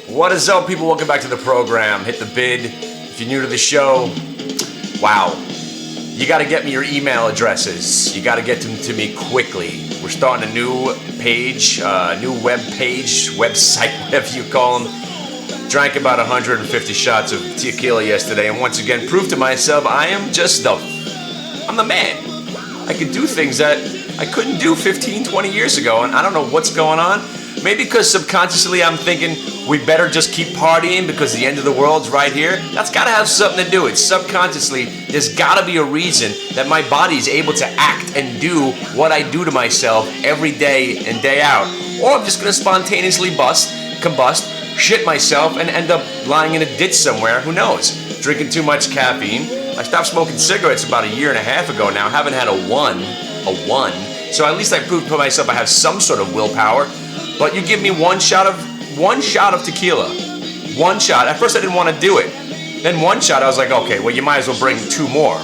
What is up, people? Welcome back to the program. Hit the bid. If you're new to the show, wow. You got to get me your email addresses. You got to get them to me quickly. We're starting a new page, new web page, website, whatever you call them. Drank about 150 shots of tequila yesterday, and once again proved to myself I'm the man. I can do things that I couldn't do 15, 20 years ago, and I don't know what's going on. Maybe because subconsciously I'm thinking we better just keep partying because the end of the world's right here. That's got to have something to do with it. Subconsciously, there's got to be a reason that my body's able to act and do what I do to myself every day and day out. Or I'm just going to spontaneously combust, shit myself, and end up lying in a ditch somewhere. Who knows? Drinking too much caffeine. I stopped smoking cigarettes about a year and a half ago now. Haven't had a one. So at least I proved to myself I have some sort of willpower. But you give me one shot of tequila. One shot. At first I didn't want to do it. Then one shot I was like, okay, well you might as well bring two more.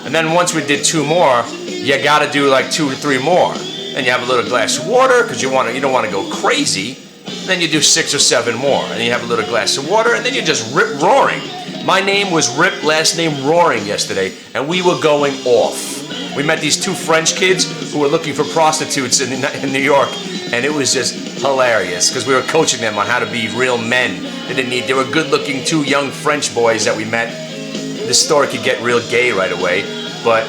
And then once we did two more, you got to do like 2 or 3 more. Then you have a little glass of water because you don't want to go crazy. Then you do 6 or 7 more. And then you have a little glass of water, and then you just rip roaring. My name was Rip, last name Roaring yesterday, and we were going off. We met these 2 French kids who were looking for prostitutes in New York, and it was just hilarious because we were coaching them on how to be real men. They were good-looking 2 young French boys that we met. The story could get real gay right away, but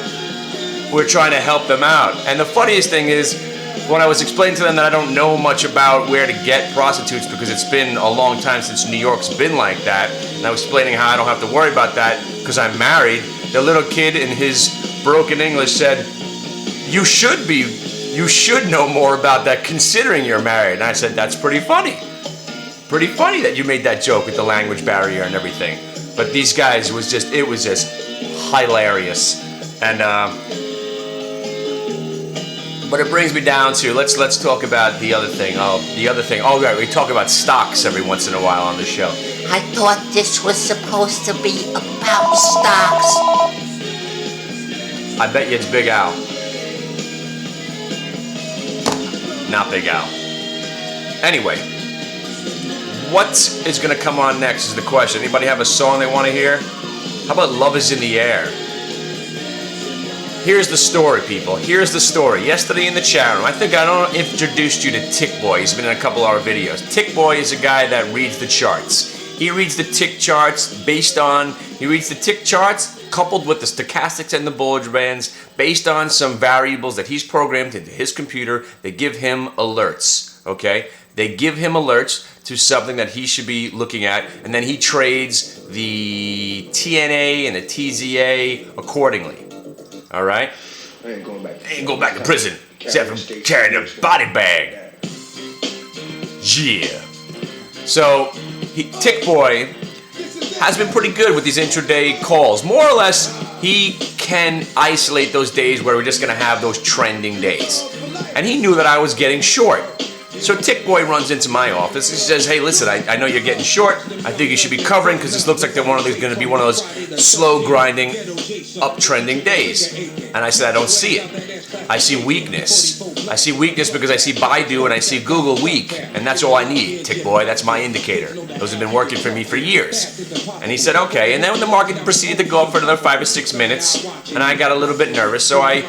we're trying to help them out. And the funniest thing is, when I was explaining to them that I don't know much about where to get prostitutes because it's been a long time since New York's been like that, and I was explaining how I don't have to worry about that because I'm married, the little kid in his broken English said, you should know more about that considering you're married. And I said, that's pretty funny. Pretty funny that you made that joke with the language barrier and everything. But these guys, it was just hilarious. And but it brings me down to let's talk about the other thing. Oh, right, we talk about stocks every once in a while on the show. I thought this was supposed to be about stocks. I bet you it's Big Al. Not Big Al. Anyway, what is going to come on next is the question. Anybody have a song they want to hear? How about Love is in the Air? Here's the story, people. Here's the story. Yesterday in the chat room, I think I don't introduced you to Tick Boy. He's been in a couple of our videos. Tick Boy is a guy that reads the charts. He reads the tick charts coupled with the stochastics and the Bollinger Bands based on some variables that he's programmed into his computer. They give him alerts, okay? They give him alerts to something that he should be looking at, and then he trades the TNA and the TZA accordingly. All right? I ain't going back to prison except for carrying a body bag. Yeah. So, Tick Boy has been pretty good with these intraday calls. More or less, he can isolate those days where we're just going to have those trending days. And he knew that I was getting short. So Tick Boy runs into my office. He says, hey, listen, I know you're getting short. I think you should be covering because this looks like they're going to be one of those slow grinding, uptrending days. And I said, I don't see it. I see weakness. I see weakness because I see Baidu and I see Google weak. And that's all I need, Tick Boy. That's my indicator. Those have been working for me for years. And he said, okay. And then when the market proceeded to go up for another 5 or 6 minutes, and I got a little bit nervous, so I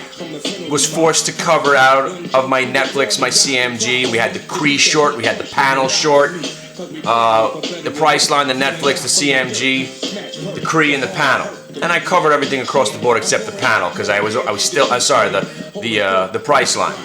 was forced to cover out of my Netflix, my CMG. We had the Cree short, we had the panel short, the price line, the Netflix, the CMG, the Cree, and the panel. And I covered everything across the board except the panel because I was still the price line.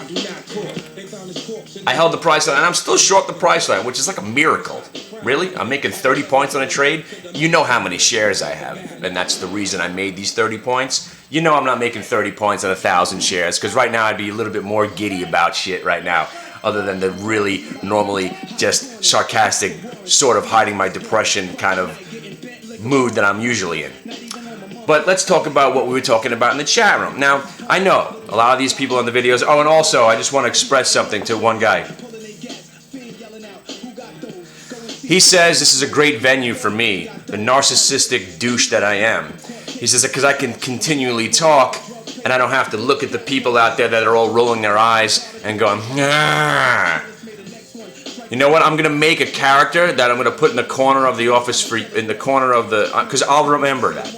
I held the price line, and I'm still short the price line, which is like a miracle. Really? I'm making 30 points on a trade? You know how many shares I have, and that's the reason I made these 30 points. You know I'm not making 30 points on 1,000 shares, because right now I'd be a little bit more giddy about shit right now, other than the really normally just sarcastic, sort of hiding my depression kind of mood that I'm usually in. But let's talk about what we were talking about in the chat room. Now, I know a lot of these people on the videos. Oh, and also, I just want to express something to one guy. He says this is a great venue for me, the narcissistic douche that I am. He says because I can continually talk and I don't have to look at the people out there that are all rolling their eyes and going, nah. You know what? I'm gonna make a character that I'm gonna put in the corner of the office because I'll remember that.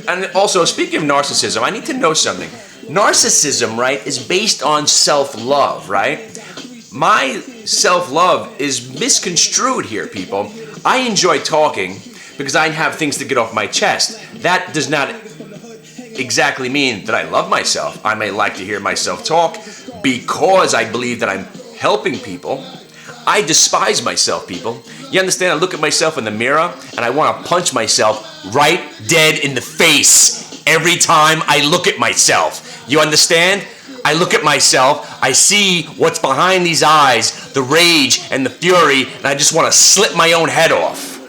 And also, speaking of narcissism, I need to know something. Narcissism, right, is based on self-love, right? My self-love is misconstrued here, people. I enjoy talking because I have things to get off my chest. That does not exactly mean that I love myself. I may like to hear myself talk because I believe that I'm helping people. I despise myself, people. You understand? I look at myself in the mirror and I want to punch myself right dead in the face every time I look at myself. You understand? I look at myself, I see what's behind these eyes, the rage and the fury, and I just want to slip my own head off.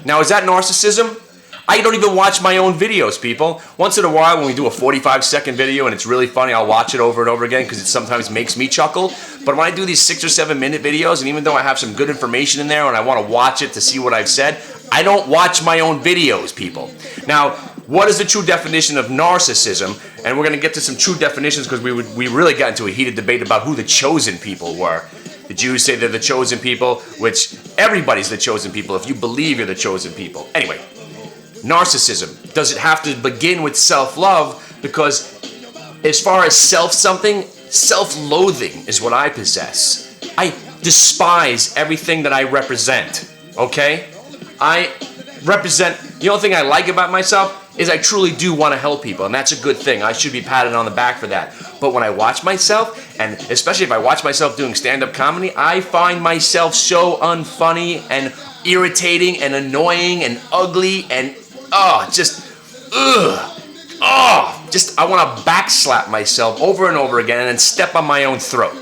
Now, is that narcissism? I don't even watch my own videos, people. Once in a while, when we do a 45-second video and it's really funny, I'll watch it over and over again because it sometimes makes me chuckle. But when I do these 6 or 7 minute videos, and even though I have some good information in there and I want to watch it to see what I've said, I don't watch my own videos, people. Now, what is the true definition of narcissism? And we're going to get to some true definitions because we really got into a heated debate about who the chosen people were. The Jews say they're the chosen people, which everybody's the chosen people if you believe you're the chosen people. Anyway. Narcissism. Does it have to begin with self-love? Because as far as self-loathing is what I possess. I despise everything that I represent, okay? I represent, the only thing I like about myself is I truly do want to help people, and that's a good thing. I should be patted on the back for that. But when I watch myself, and especially if I watch myself doing stand-up comedy, I find myself so unfunny and irritating and annoying and ugly and I want to backslap myself over and over again and then step on my own throat.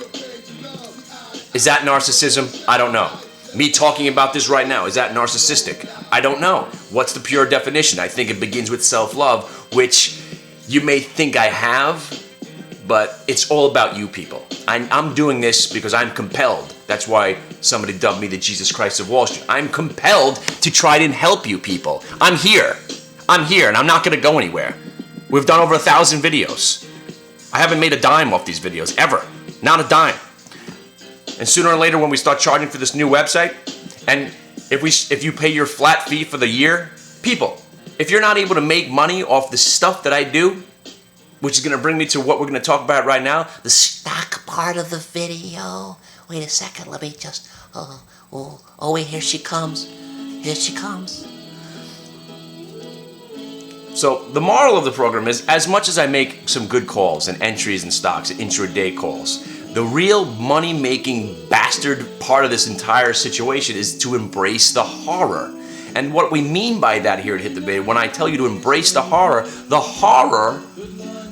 Is that narcissism? I don't know. Me talking about this right now, is that narcissistic? I don't know. What's the pure definition? I think it begins with self-love, which you may think I have, but it's all about you people. I'm doing this because I'm compelled. That's why somebody dubbed me the Jesus Christ of Wall Street. I'm compelled to try and help you people. I'm here, and I'm not going to go anywhere. We've done over 1,000 videos. I haven't made a dime off these videos, ever. Not a dime. And sooner or later, when we start charging for this new website, and if you pay your flat fee for the year, people, if you're not able to make money off the stuff that I do, which is going to bring me to what we're going to talk about right now, The stock part of the video. Wait a second, let me just... wait, here she comes. Here she comes. So the moral of the program is, as much as I make some good calls and entries and stocks and intraday calls, the real money-making bastard part of this entire situation is to embrace the horror. And what we mean by that here at Hit the Bait, when I tell you to embrace the horror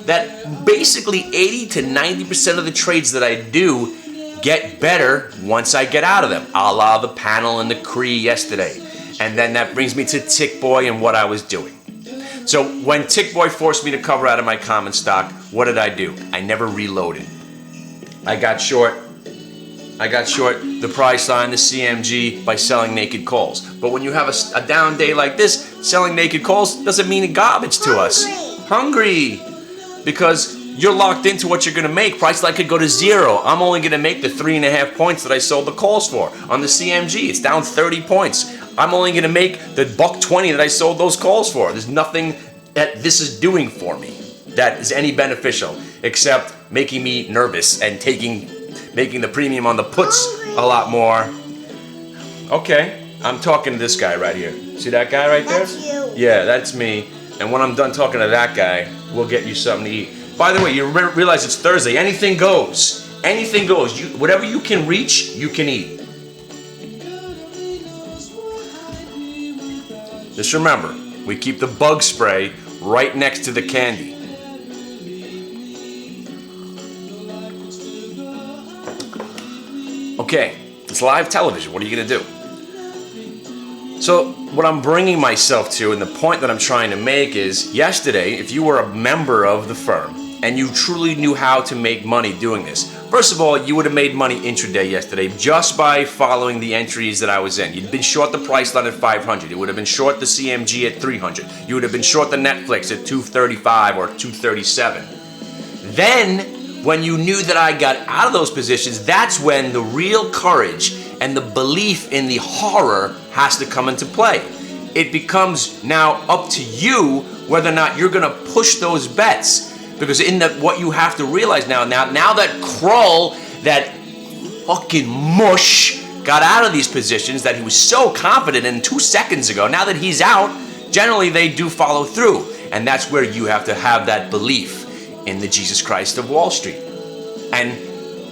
that basically 80 to 90% of the trades that I do get better once I get out of them, a la the panel and the Cree yesterday. And then that brings me to Tick Boy and what I was doing. So when Tick Boy forced me to cover out of my common stock, what did I do? I never reloaded. I got short the price line, the CMG, by selling naked calls. But when you have a down day like this, selling naked calls doesn't mean garbage to us. Hungry. Because you're locked into what you're going to make. Price line could go to zero. I'm only going to make the 3.5 points that I sold the calls for. On the CMG, it's down 30 points. I'm only going to make the $1.20 that I sold those calls for. There's nothing that this is doing for me that is any beneficial, except making me nervous and making the premium on the puts a lot more. Okay, I'm talking to this guy right here. See that guy right there? That's you. Yeah, that's me. And when I'm done talking to that guy, we'll get you something to eat. By the way, you realize it's Thursday. Anything goes. Anything goes. Whatever you can reach, you can eat. Just remember, we keep the bug spray right next to the candy. Okay, it's live television. What are you going to do? So what I'm bringing myself to, and the point that I'm trying to make is, yesterday, if you were a member of the firm and you truly knew how to make money doing this, first of all, you would have made money intraday yesterday just by following the entries that I was in. You'd been short the price line at 500. You would have been short the CMG at 300. You would have been short the Netflix at 235 or 237. Then, when you knew that I got out of those positions, that's when the real courage and the belief in the horror has to come into play. It becomes now up to you whether or not you're going to push those bets. Because what you have to realize now that Krull, that fucking mush, got out of these positions that he was so confident in 2 seconds ago, now that he's out, generally they do follow through. And that's where you have to have that belief in the Jesus Christ of Wall Street. And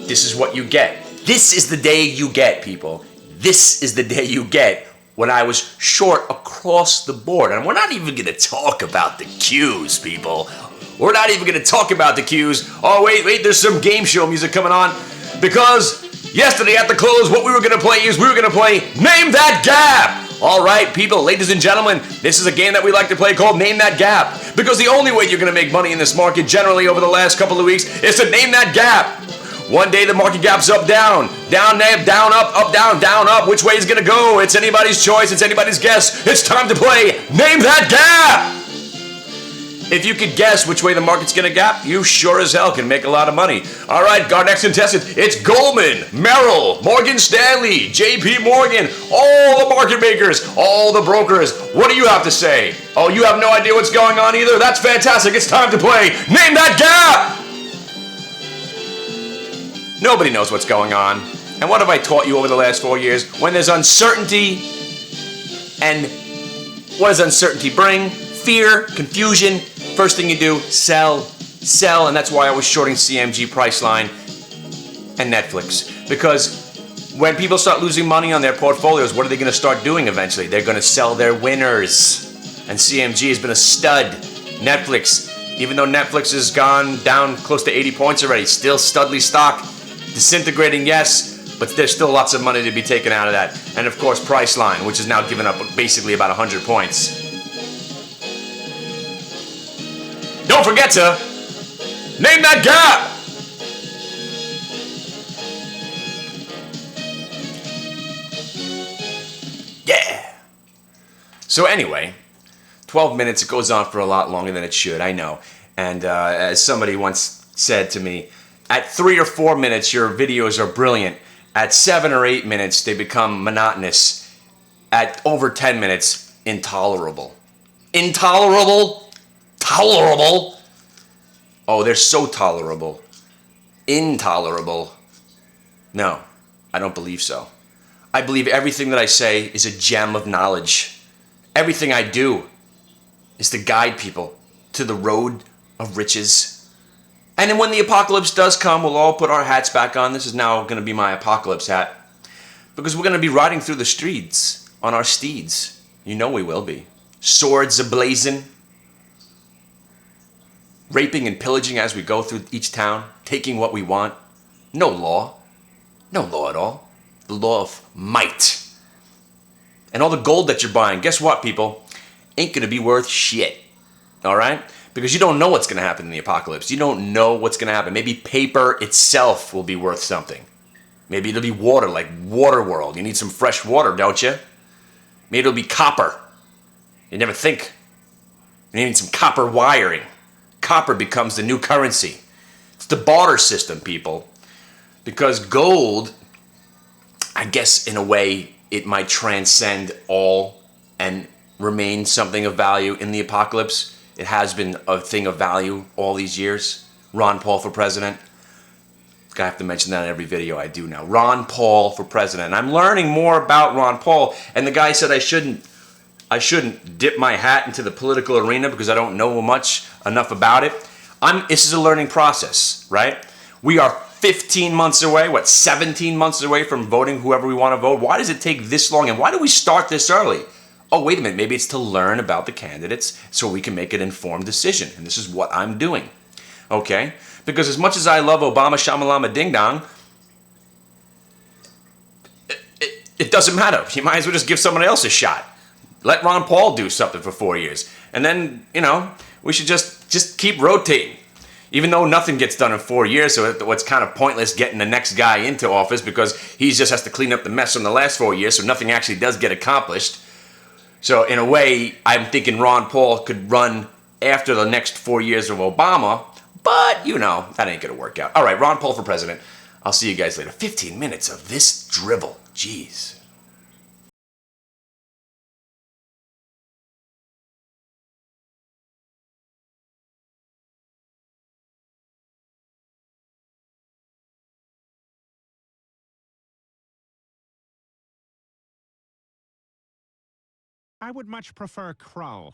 this is what you get. This is the day you get, people. This is the day you get when I was short across the board. And we're not even going to talk about the Qs, people. We're not even going to talk about the Qs. Oh, wait, there's some game show music coming on. Because yesterday at the close, what we were going to play is we were going to play Name That Gap. All right, people, ladies and gentlemen, this is a game that we like to play called Name That Gap. Because the only way you're going to make money in this market generally over the last couple of weeks is to name that gap. One day the market gap's up, down, down, down, up, down, up. Which way is going to go? It's anybody's choice. It's anybody's guess. It's time to play Name That Gap. If you could guess which way the market's going to gap, you sure as hell can make a lot of money. All right, our next contestant, it's Goldman, Merrill, Morgan Stanley, JP Morgan, all the market makers, all the brokers. What do you have to say? Oh, you have no idea what's going on either? That's fantastic. It's time to play Name That Gap. Nobody knows what's going on. And what have I taught you over the last 4 years? When there's uncertainty, and what does uncertainty bring? Fear, confusion. First thing you do, sell, and that's why I was shorting CMG, Priceline, and Netflix. Because when people start losing money on their portfolios, what are they going to start doing eventually? They're going to sell their winners. And CMG has been a stud. Netflix, even though Netflix has gone down close to 80 points already, still studly stock. Disintegrating, yes, but there's still lots of money to be taken out of that. And of course, Priceline, which has now given up basically about 100 points. Don't forget to name that gap. Yeah. So anyway, 12 minutes, it goes on for a lot longer than it should, I know. And as somebody once said to me, at 3 or 4 minutes, your videos are brilliant. At 7 or 8 minutes, they become monotonous. At over 10 minutes, intolerable. Intolerable? Tolerable? Oh, they're so tolerable. Intolerable? No, I don't believe so. I believe everything that I say is a gem of knowledge. Everything I do is to guide people to the road of riches. And then when the apocalypse does come, we'll all put our hats back on. This is now going to be my apocalypse hat. Because we're going to be riding through the streets on our steeds. You know we will be. Swords ablazing. Raping and pillaging as we go through each town. Taking what we want. No law. No law at all. The law of might. And all the gold that you're buying, guess what, people? Ain't going to be worth shit. Alright? Because you don't know what's going to happen in the apocalypse. You don't know what's going to happen. Maybe paper itself will be worth something. Maybe it'll be water, like Waterworld. You need some fresh water, don't you? Maybe it'll be copper. You never think. You need some copper wiring. Copper becomes the new currency. It's the barter system, people. Because gold, I guess in a way, it might transcend all and remain something of value in the apocalypse. It has been a thing of value all these years. Ron Paul for president. I have to mention that in every video I do now. Ron Paul for president. And I'm learning more about Ron Paul. And the guy said I shouldn't dip my hat into the political arena because I don't know enough about it. This is a learning process, right? We are 15 months away, 17 months away from voting whoever we want to vote. Why does it take this long? And why do we start this early? Oh, wait a minute, maybe it's to learn about the candidates so we can make an informed decision. And this is what I'm doing, okay? Because as much as I love Obama, shamalama, ding dong, it doesn't matter. You might as well just give someone else a shot. Let Ron Paul do something for 4 years. And then, we should just keep rotating. Even though nothing gets done in 4 years, so it's kind of pointless getting the next guy into office because he just has to clean up the mess from the last 4 years, so nothing actually does get accomplished. So in a way, I'm thinking Ron Paul could run after the next 4 years of Obama, but that ain't going to work out. All right, Ron Paul for president. I'll see you guys later. 15 minutes of this dribble. Jeez. I would much prefer Crow.